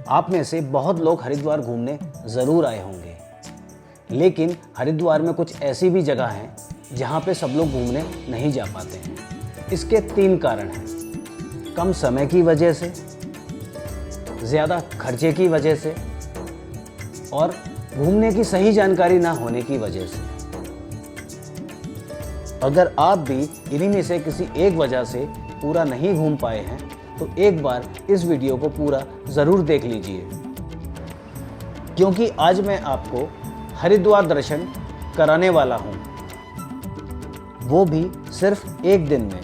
आप में से बहुत लोग हरिद्वार घूमने ज़रूर आए होंगे, लेकिन हरिद्वार में कुछ ऐसी भी जगह हैं जहाँ पे सब लोग घूमने नहीं जा पाते हैं। इसके 3 कारण हैं: कम समय की वजह से, ज़्यादा खर्चे की वजह से और घूमने की सही जानकारी ना होने की वजह से। अगर आप भी इन्हीं में से किसी एक वजह से पूरा नहीं घूम पाए हैं तो एक बार इस वीडियो को पूरा ज़रूर देख लीजिए, क्योंकि आज मैं आपको हरिद्वार दर्शन कराने वाला हूँ, वो भी सिर्फ एक दिन में।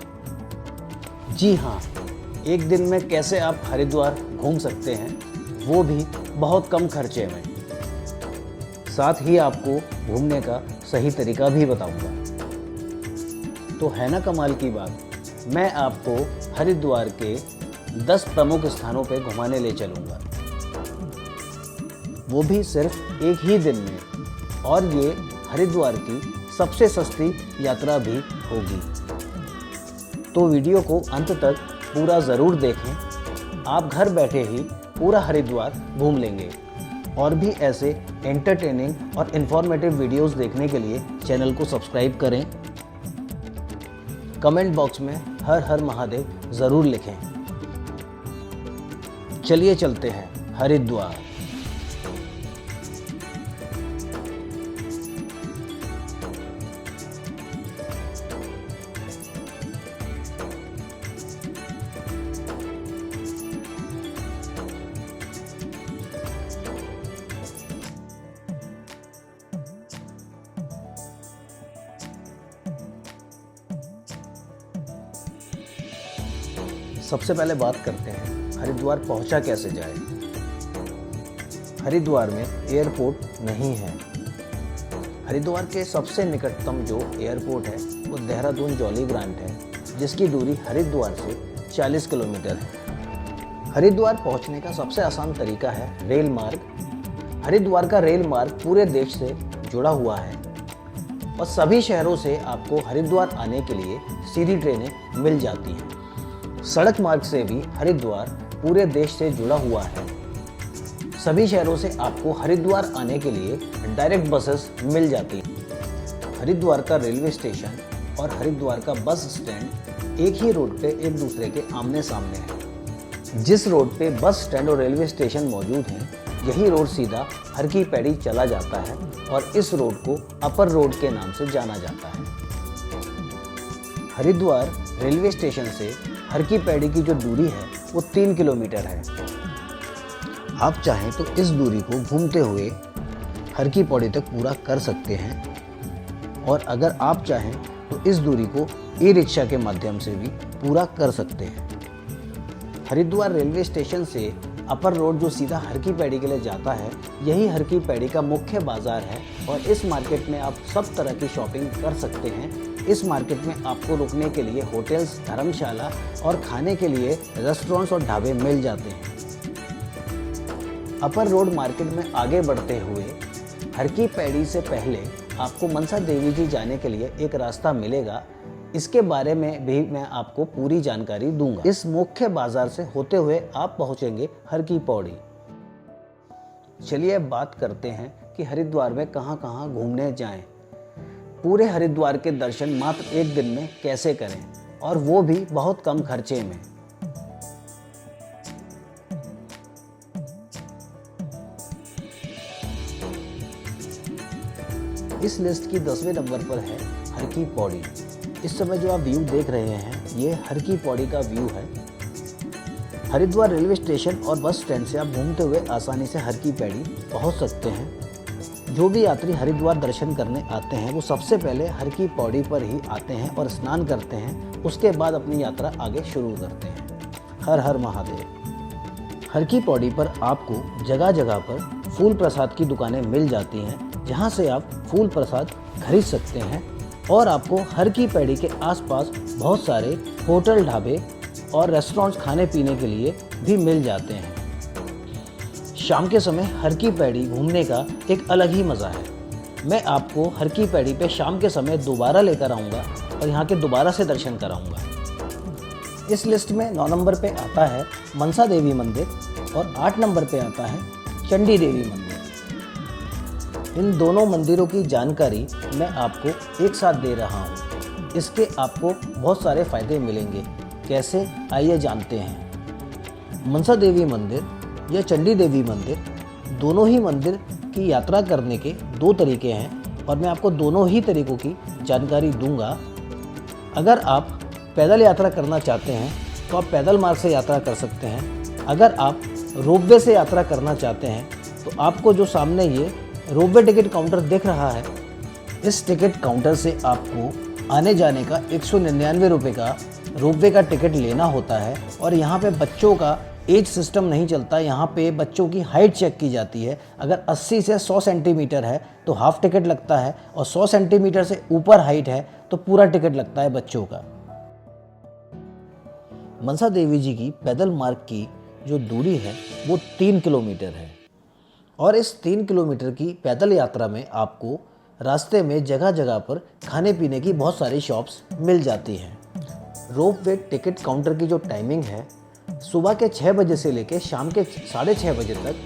जी हाँ, एक दिन में कैसे आप हरिद्वार घूम सकते हैं, वो भी बहुत कम खर्चे में। साथ ही आपको घूमने का सही तरीका भी बताऊंगा। तो है ना कमाल की बात, मैं आपको हरिद्वार के 10 प्रमुख स्थानों पे घुमाने ले चलूंगा, वो भी सिर्फ एक ही दिन में। और ये हरिद्वार की सबसे सस्ती यात्रा भी होगी। तो वीडियो को अंत तक पूरा ज़रूर देखें, आप घर बैठे ही पूरा हरिद्वार घूम लेंगे। और भी ऐसे एंटरटेनिंग और इन्फॉर्मेटिव वीडियोस देखने के लिए चैनल को सब्सक्राइब करें। कमेंट बॉक्स में हर हर महादेव ज़रूर लिखें। चलिए चलते हैं हरिद्वार। सबसे पहले बात करते हैं हरिद्वार पहुंचा कैसे जाए। हरिद्वार में एयरपोर्ट नहीं है। हरिद्वार के सबसे निकटतम जो एयरपोर्ट है वो देहरादून जॉली ग्रांट है, जिसकी दूरी हरिद्वार से 40 किलोमीटर है। हरिद्वार पहुंचने का सबसे आसान तरीका है रेल मार्ग। हरिद्वार का रेल मार्ग पूरे देश से जुड़ा हुआ है और सभी शहरों से आपको हरिद्वार आने के लिए सीधी ट्रेनें मिल जाती हैं। सड़क मार्ग से भी हरिद्वार पूरे देश से जुड़ा हुआ है। सभी शहरों से आपको हरिद्वार आने के लिए डायरेक्ट बसेस मिल जाती हैं। हरिद्वार का रेलवे स्टेशन और हरिद्वार का बस स्टैंड एक ही रोड पे एक दूसरे के आमने सामने है। जिस रोड पे बस स्टैंड और रेलवे स्टेशन मौजूद हैं, यही रोड सीधा हर की पैड़ी चला जाता है और इस रोड को अपर रोड के नाम से जाना जाता है। हरिद्वार रेलवे स्टेशन से हर की पैड़ी की जो दूरी है वो 3 किलोमीटर है। आप चाहें तो इस दूरी को घूमते हुए हर की पौड़ी तक पूरा कर सकते हैं और अगर आप चाहें तो इस दूरी को ई-रिक्शा के माध्यम से भी पूरा कर सकते हैं। हरिद्वार रेलवे स्टेशन से अपर रोड जो सीधा हर की पैड़ी के लिए जाता है, यही हर की पैड़ी का मुख्य बाजार है और इस मार्केट में आप सब तरह की शॉपिंग कर सकते हैं। इस मार्केट में आपको रुकने के लिए होटल्स, धर्मशाला और खाने के लिए रेस्टोरेंट्स और ढाबे मिल जाते हैं। अपर रोड मार्केट में आगे बढ़ते हुए हर की पैड़ी से पहले आपको मनसा देवी जी जाने के लिए एक रास्ता मिलेगा। इसके बारे में भी मैं आपको पूरी जानकारी दूंगा। इस मुख्य बाजार से होते हुए आप पहुंचेंगे हर की पौड़ी। चलिए बात करते हैं कि हरिद्वार में कहां कहां घूमने जाएं। पूरे हरिद्वार के दर्शन मात्र एक दिन में कैसे करें, और वो भी बहुत कम खर्चे में। इस लिस्ट की 10वें नंबर पर है हर की पौड़ी। इस समय जो आप व्यू देख रहे हैं, ये हर की पौड़ी का व्यू है। हरिद्वार रेलवे स्टेशन और बस स्टैंड से आप घूमते हुए आसानी से हर की पैड़ी पहुंच सकते हैं। जो भी यात्री हरिद्वार दर्शन करने आते हैं वो सबसे पहले हर की पौड़ी पर ही आते हैं और स्नान करते हैं। उसके बाद अपनी यात्रा आगे शुरू करते हैं। हर हर महादेव। हर की पौड़ी पर आपको जगह जगह पर फूल प्रसाद की दुकानें मिल जाती हैं, जहां से आप फूल प्रसाद खरीद सकते हैं। और आपको हर की पैड़ी के आसपास बहुत सारे होटल, ढाबे और रेस्टोरेंट्स खाने पीने के लिए भी मिल जाते हैं। शाम के समय हर की पैड़ी घूमने का एक अलग ही मज़ा है। मैं आपको हर की पैड़ी पे शाम के समय दोबारा लेकर आऊँगा और यहाँ के दोबारा से दर्शन कराऊँगा। इस लिस्ट में 9 नंबर पे आता है मनसा देवी मंदिर। और 8 नंबर पे आता है चंडी देवी मंदिर। इन दोनों मंदिरों की जानकारी मैं आपको एक साथ दे रहा हूँ। इसके आपको बहुत सारे फायदे मिलेंगे। कैसे, आइए जानते हैं। मनसा देवी मंदिर या चंडी देवी मंदिर, दोनों ही मंदिर की यात्रा करने के 2 तरीके हैं और मैं आपको दोनों ही तरीकों की जानकारी दूंगा। अगर आप पैदल यात्रा करना चाहते हैं तो आप पैदल मार्ग से यात्रा कर सकते हैं। अगर आप रोपवे से यात्रा करना चाहते हैं तो आपको जो सामने ये रोपवे टिकट काउंटर दिख रहा है, इस टिकट काउंटर से आपको आने जाने का 199 रुपये का रोपवे का टिकट लेना होता है। और यहाँ पे बच्चों का एज सिस्टम नहीं चलता, यहाँ पे बच्चों की हाइट चेक की जाती है। अगर 80 से 100 सेंटीमीटर है तो हाफ टिकट लगता है और 100 सेंटीमीटर से ऊपर हाइट है तो पूरा टिकट लगता है बच्चों का। मनसा देवी जी की पैदल मार्ग की जो दूरी है वो 3 किलोमीटर है और इस 3 किलोमीटर की पैदल यात्रा में आपको रास्ते में जगह जगह पर खाने पीने की बहुत सारी शॉप्स मिल जाती हैं। रोपवे टिकट काउंटर की जो टाइमिंग है, सुबह के 6 बजे से लेकर शाम के 6:30 बजे तक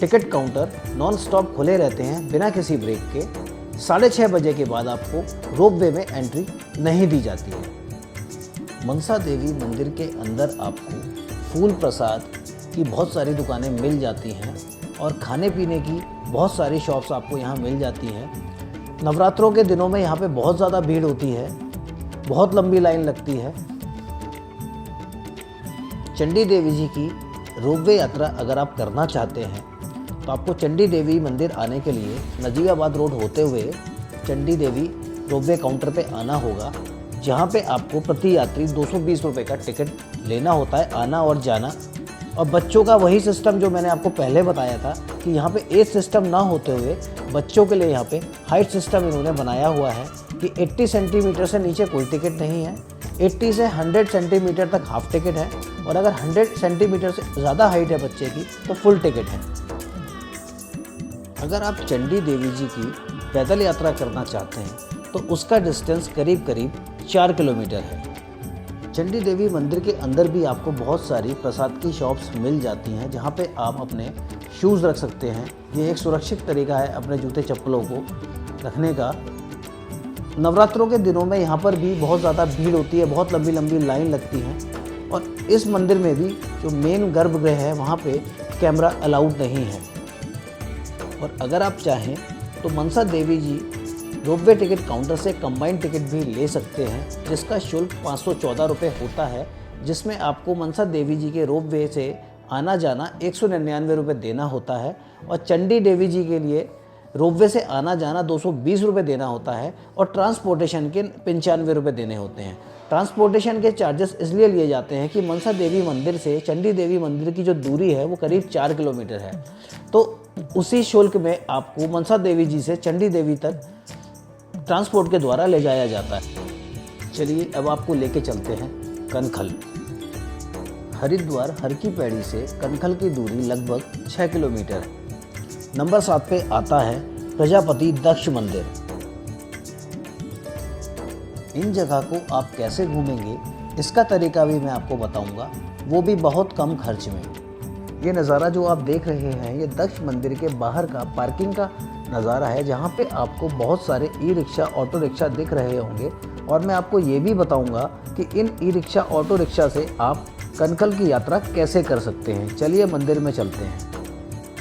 टिकट काउंटर नॉन स्टॉप खुले रहते हैं बिना किसी ब्रेक के। 6:30 बजे के बाद आपको रोपवे में एंट्री नहीं दी जाती है। मनसा देवी मंदिर के अंदर आपको फूल प्रसाद की बहुत सारी दुकानें मिल जाती हैं और खाने पीने की बहुत सारी शॉप्स आपको यहाँ मिल जाती हैं। नवरात्रों के दिनों में यहाँ पे बहुत ज़्यादा भीड़ होती है, बहुत लंबी लाइन लगती है। चंडी देवी जी की रोपवे यात्रा अगर आप करना चाहते हैं तो आपको चंडी देवी मंदिर आने के लिए नजीबाबाद रोड होते हुए चंडी देवी रोपवे काउंटर पे आना होगा, जहाँ पे आपको प्रति यात्री 220 रुपये का टिकट लेना होता है आना और जाना। और बच्चों का वही सिस्टम जो मैंने आपको पहले बताया था कि यहाँ पे एज सिस्टम ना होते हुए बच्चों के लिए यहाँ पे हाइट सिस्टम इन्होंने बनाया हुआ है कि 80 सेंटीमीटर से नीचे कोई टिकट नहीं है, 80 से 100 सेंटीमीटर तक हाफ टिकट है और अगर 100 सेंटीमीटर से ज़्यादा हाइट है बच्चे की तो फुल टिकट है। अगर आप चंडी देवी जी की पैदल यात्रा करना चाहते हैं तो उसका डिस्टेंस करीब करीब 4 किलोमीटर है। चंडी देवी मंदिर के अंदर भी आपको बहुत सारी प्रसाद की शॉप्स मिल जाती हैं जहाँ पे आप अपने शूज़ रख सकते हैं। ये एक सुरक्षित तरीका है अपने जूते चप्पलों को रखने का। नवरात्रों के दिनों में यहाँ पर भी बहुत ज़्यादा भीड़ होती है, बहुत लंबी लंबी लाइन लगती है और इस मंदिर में भी जो मेन गर्भगृह है वहाँ पे कैमरा अलाउड नहीं है। और अगर आप चाहें तो मनसा देवी जी रोपवे टिकट काउंटर से कंबाइंड टिकट भी ले सकते हैं, जिसका शुल्क 514 रुपये होता है, जिसमें आपको मनसा देवी जी के रोपवे से आना जाना 199 रुपये देना होता है और चंडी देवी जी के लिए रोपवे से आना जाना 220 रुपये देना होता है और ट्रांसपोर्टेशन के 95 रुपये देने होते हैं। ट्रांसपोर्टेशन के चार्जेस इसलिए लिए जाते हैं कि मनसा देवी मंदिर से चंडी देवी मंदिर की जो दूरी है वो करीब 4 किलोमीटर है, तो उसी शुल्क में आपको मनसा देवी जी से चंडी देवी तक ट्रांसपोर्ट के द्वारा ले जाया जाता है। चलिए अब आपको लेके चलते हैं कनखल। हरिद्वार हर की पैड़ी से कनखल की दूरी लगभग 6 किलोमीटर है। नंबर 7 पे आता है प्रजापति दक्ष मंदिर। इन जगह को आप कैसे घूमेंगे इसका तरीका भी मैं आपको बताऊंगा, वो भी बहुत कम खर्च में। ये नज़ारा जो आप देख रहे हैं ये दक्ष मंदिर के बाहर का पार्किंग का नज़ारा है, जहाँ पे आपको बहुत सारे ई रिक्शा ऑटो रिक्शा दिख रहे होंगे। और मैं आपको ये भी बताऊंगा कि इन ई रिक्शा ऑटो रिक्शा से आप कनखल की यात्रा कैसे कर सकते हैं। चलिए मंदिर में चलते हैं।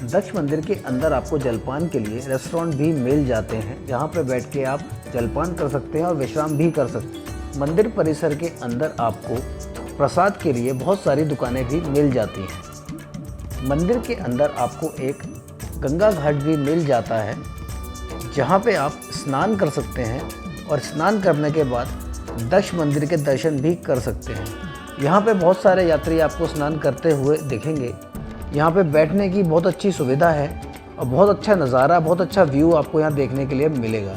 दक्ष मंदिर के अंदर आपको जलपान के लिए रेस्टोरेंट भी मिल जाते हैं, जहाँ पे बैठ के आप जलपान कर सकते हैं और विश्राम भी कर सकते हैं। मंदिर परिसर के अंदर आपको प्रसाद के लिए बहुत सारी दुकानें भी मिल जाती हैं। मंदिर के अंदर आपको एक गंगा घाट भी मिल जाता है, जहाँ पे आप स्नान कर सकते हैं और स्नान करने के बाद दक्ष मंदिर के दर्शन भी कर सकते हैं। यहाँ पे बहुत सारे यात्री आपको स्नान करते हुए दिखेंगे। यहाँ पे बैठने की बहुत अच्छी सुविधा है और बहुत अच्छा नज़ारा, बहुत अच्छा व्यू आपको यहाँ देखने के लिए मिलेगा।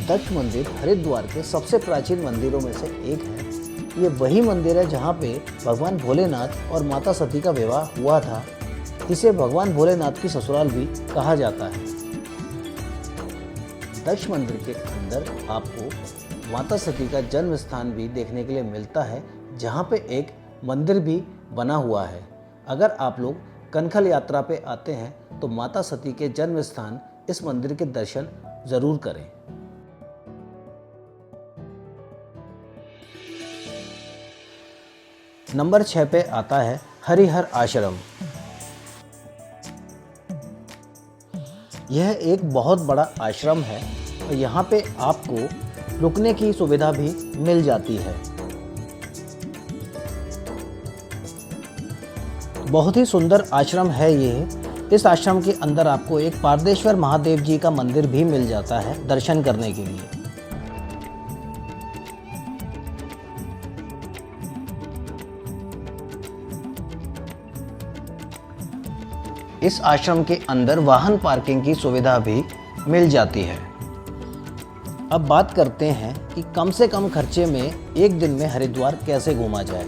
दक्ष मंदिर हरिद्वार के सबसे प्राचीन मंदिरों में से एक है। ये वही मंदिर है जहाँ पे भगवान भोलेनाथ और माता सती का विवाह हुआ था। इसे भगवान भोलेनाथ की ससुराल भी कहा जाता है। दक्ष मंदिर के अंदर आपको माता सती का जन्म स्थान भी देखने के लिए मिलता है, जहाँ पे एक मंदिर भी बना हुआ है। अगर आप लोग कनखल यात्रा पे आते हैं तो माता सती के जन्म स्थान इस मंदिर के दर्शन ज़रूर करें। नंबर 6 पे आता है हरिहर आश्रम। यह एक बहुत बड़ा आश्रम है और यहाँ पे आपको रुकने की सुविधा भी मिल जाती है। बहुत ही सुंदर आश्रम है ये। इस आश्रम के अंदर आपको एक पारदेश्वर महादेव जी का मंदिर भी मिल जाता है दर्शन करने के लिए। इस आश्रम के अंदर वाहन पार्किंग की सुविधा भी मिल जाती है। अब बात करते हैं कि कम से कम खर्चे में एक दिन में हरिद्वार कैसे घूमा जाए।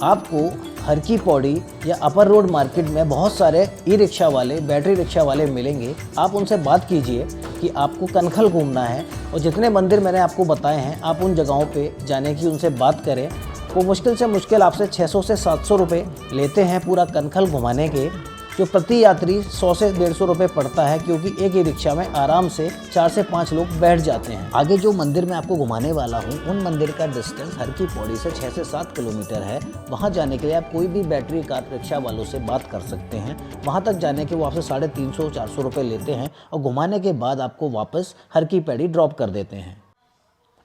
आपको हर की पौड़ी या अपर रोड मार्केट में बहुत सारे ई रिक्शा वाले, बैटरी रिक्शा वाले मिलेंगे। आप उनसे बात कीजिए कि आपको कनखल घूमना है और जितने मंदिर मैंने आपको बताए हैं आप उन जगहों पे जाने की उनसे बात करें। वो मुश्किल से मुश्किल आपसे 600 से 700 रुपये लेते हैं पूरा कनखल घुमाने के, जो प्रति यात्री 100 से 150 रुपये पड़ता है, क्योंकि एक ही रिक्शा में आराम से 4 से 5 लोग बैठ जाते हैं। आगे जो मंदिर मैं आपको घुमाने वाला हूँ उन मंदिर का डिस्टेंस हर की पौड़ी से 6 से 7 किलोमीटर है। वहाँ जाने के लिए आप कोई भी बैटरी कार रिक्शा वालों से बात कर सकते हैं। वहाँ तक जाने के वो आपसे 350-400 रुपये लेते हैं और घुमाने के बाद आपको वापस हर की पैड़ी ड्रॉप कर देते हैं।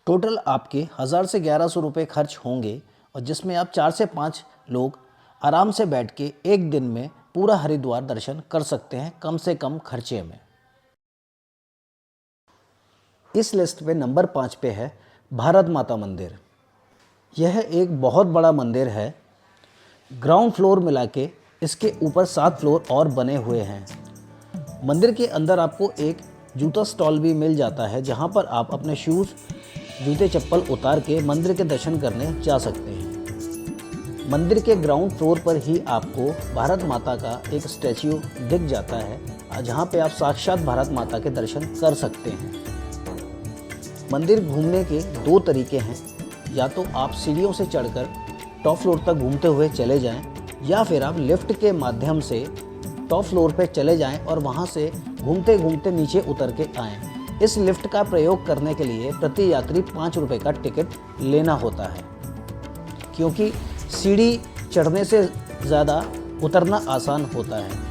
टोटल आपके 1000 से 1100 रुपये खर्च होंगे और जिसमें आप 4 से 5 लोग आराम से बैठ के एक दिन में पूरा हरिद्वार दर्शन कर सकते हैं कम से कम खर्चे में। इस लिस्ट पे नंबर 5 पे है भारत माता मंदिर। यह एक बहुत बड़ा मंदिर है। ग्राउंड फ्लोर मिला के इसके ऊपर 7 फ्लोर और बने हुए हैं। मंदिर के अंदर आपको एक जूता स्टॉल भी मिल जाता है, जहां पर आप अपने शूज़, जूते चप्पल उतार के मंदिर के दर्शन करने जा सकते हैं। मंदिर के ग्राउंड फ्लोर पर ही आपको भारत माता का एक स्टैच्यू दिख जाता है, जहाँ पे आप साक्षात भारत माता के दर्शन कर सकते हैं। मंदिर घूमने के 2 तरीके हैं, या तो आप सीढ़ियों से चढ़कर टॉप फ्लोर तक घूमते हुए चले जाएं, या फिर आप लिफ्ट के माध्यम से टॉप फ्लोर पे चले जाएं और वहाँ से घूमते घूमते नीचे उतर के आएँ। इस लिफ्ट का प्रयोग करने के लिए प्रति यात्री 5 रुपये का टिकट लेना होता है, क्योंकि सीढ़ी चढ़ने से ज़्यादा उतरना आसान होता है।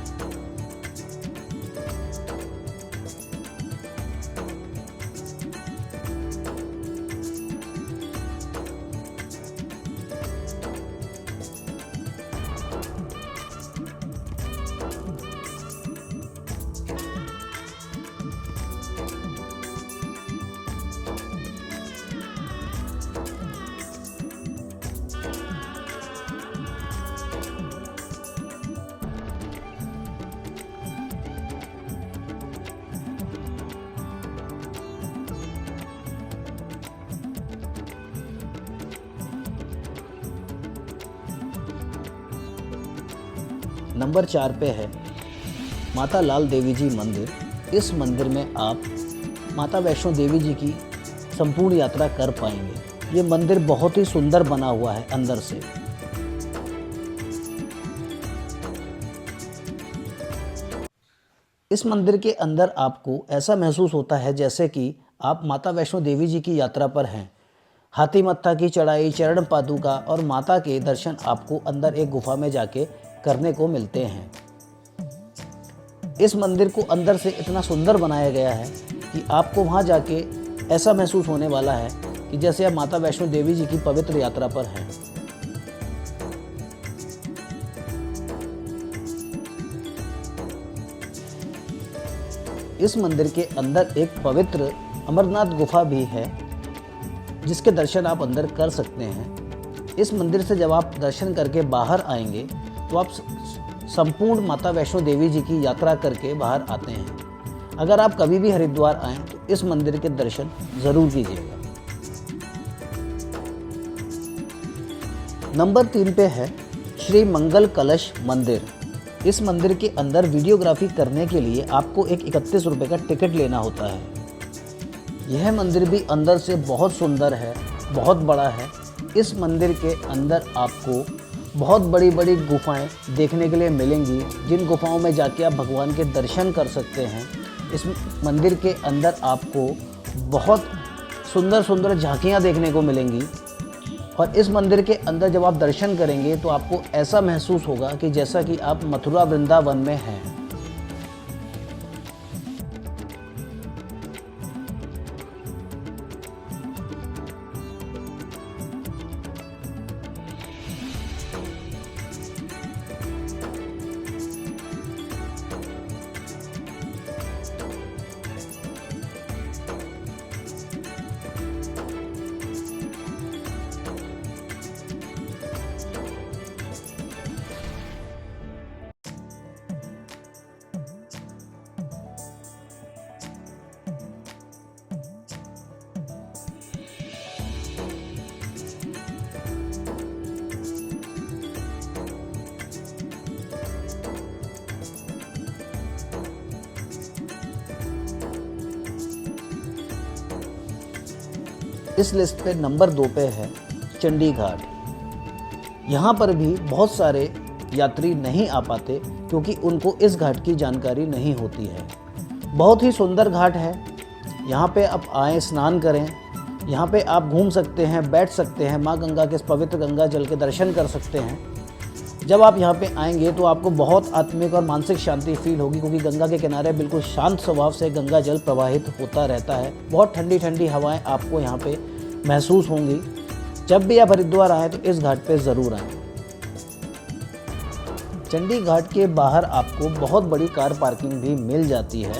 नंबर 4 पे है माता लाल देवी जी मंदिर। इस मंदिर में आप माता वैष्णो देवी जी की संपूर्ण यात्रा कर पाएंगे। ये मंदिर बहुत ही सुंदर बना हुआ है अंदर से। इस मंदिर के अंदर आपको ऐसा महसूस होता है जैसे कि आप माता वैष्णो देवी जी की यात्रा पर हैं। हाथी मत्था की चढ़ाई, चरण पादुका और माता के दर्शन आपको अंदर एक गुफा में जाके करने को मिलते हैं। इस मंदिर को अंदर से इतना सुंदर बनाया गया है कि आपको वहाँ जाके ऐसा महसूस होने वाला है कि जैसे आप माता वैष्णो देवी जी की पवित्र यात्रा पर हैं। इस मंदिर के अंदर एक पवित्र अमरनाथ गुफा भी है, जिसके दर्शन आप अंदर कर सकते हैं। इस मंदिर से जब आप दर्शन करके बाहर आएंगे तो आप संपूर्ण माता वैष्णो देवी जी की यात्रा करके बाहर आते हैं। अगर आप कभी भी हरिद्वार आएँ तो इस मंदिर के दर्शन ज़रूर कीजिएगा। नंबर 3 पे है श्री मंगल कलश मंदिर। इस मंदिर के अंदर वीडियोग्राफी करने के लिए आपको एक 31 रुपये का टिकट लेना होता है। यह मंदिर भी अंदर से बहुत सुंदर है, बहुत बड़ा है। इस मंदिर के अंदर आपको बहुत बड़ी बड़ी गुफाएं देखने के लिए मिलेंगी, जिन गुफाओं में जाके आप भगवान के दर्शन कर सकते हैं। इस मंदिर के अंदर आपको बहुत सुंदर सुंदर झांकियां देखने को मिलेंगी और इस मंदिर के अंदर जब आप दर्शन करेंगे तो आपको ऐसा महसूस होगा कि जैसा कि आप मथुरा वृंदावन में हैं। इस लिस्ट पे नंबर 2 पे है चंडी घाट। यहाँ पर भी बहुत सारे यात्री नहीं आ पाते क्योंकि उनको इस घाट की जानकारी नहीं होती है। बहुत ही सुंदर घाट है। यहाँ पे आप आएँ, स्नान करें, यहाँ पे आप घूम सकते हैं, बैठ सकते हैं, माँ गंगा के इस पवित्र गंगा जल के दर्शन कर सकते हैं। जब आप यहाँ पे आएंगे तो आपको बहुत आत्मिक और मानसिक शांति फील होगी क्योंकि गंगा के किनारे बिल्कुल शांत स्वभाव से गंगा जल प्रवाहित होता रहता है। बहुत ठंडी ठंडी हवाएं आपको यहाँ पे महसूस होंगी। जब भी आप हरिद्वार आएँ तो इस घाट पे ज़रूर आएँ। चंडी घाट के बाहर आपको बहुत बड़ी कार पार्किंग भी मिल जाती है।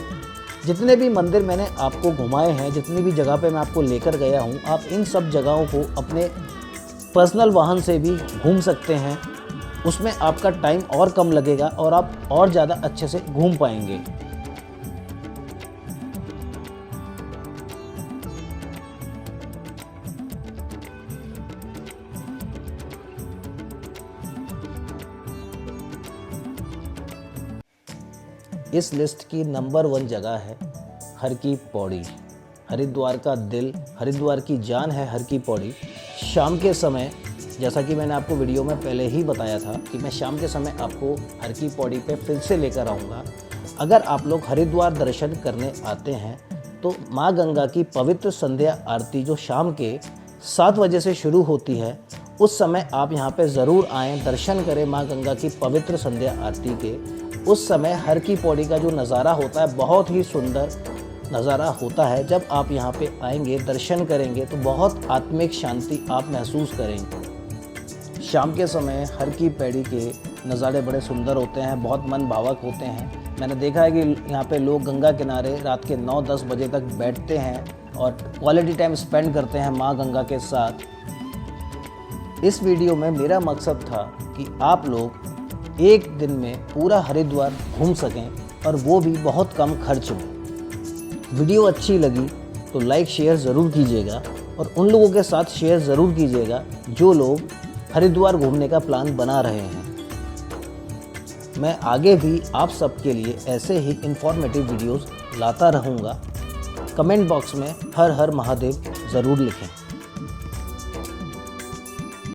जितने भी मंदिर मैंने आपको घुमाए हैं, जितनी भी जगह पे मैं आपको लेकर गया हूँ, आप इन सब जगहों को अपने पर्सनल वाहन से भी घूम सकते हैं। उसमें आपका टाइम और कम लगेगा और आप और ज़्यादा अच्छे से घूम पाएंगे। इस लिस्ट की नंबर 1 जगह है हर की पौड़ी। हरिद्वार का दिल, हरिद्वार की जान है हर की पौड़ी। शाम के समय, जैसा कि मैंने आपको वीडियो में पहले ही बताया था कि मैं शाम के समय आपको हर की पौड़ी पे फिर से लेकर आऊँगा। अगर आप लोग हरिद्वार दर्शन करने आते हैं तो माँ गंगा की पवित्र संध्या आरती जो शाम के 7 बजे से शुरू होती है, उस समय आप यहाँ पे ज़रूर आएँ, दर्शन करें माँ गंगा की पवित्र संध्या आरती के। उस समय हर की पौड़ी का जो नज़ारा होता है, बहुत ही सुंदर नज़ारा होता है। जब आप यहाँ पे आएंगे, दर्शन करेंगे तो बहुत आत्मिक शांति आप महसूस करेंगे। शाम के समय हर की पौड़ी के नज़ारे बड़े सुंदर होते हैं, बहुत मन भावक होते हैं। मैंने देखा है कि यहाँ पे लोग गंगा किनारे रात के 9-10 बजे तक बैठते हैं और क्वालिटी टाइम स्पेंड करते हैं माँ गंगा के साथ। इस वीडियो में मेरा मकसद था कि आप लोग एक दिन में पूरा हरिद्वार घूम सकें और वो भी बहुत कम खर्च में। वीडियो अच्छी लगी तो लाइक शेयर ज़रूर कीजिएगा और उन लोगों के साथ शेयर ज़रूर कीजिएगा जो लोग हरिद्वार घूमने का प्लान बना रहे हैं। मैं आगे भी आप सबके लिए ऐसे ही इंफॉर्मेटिव वीडियोस लाता रहूँगा। कमेंट बॉक्स में हर हर महादेव ज़रूर लिखें।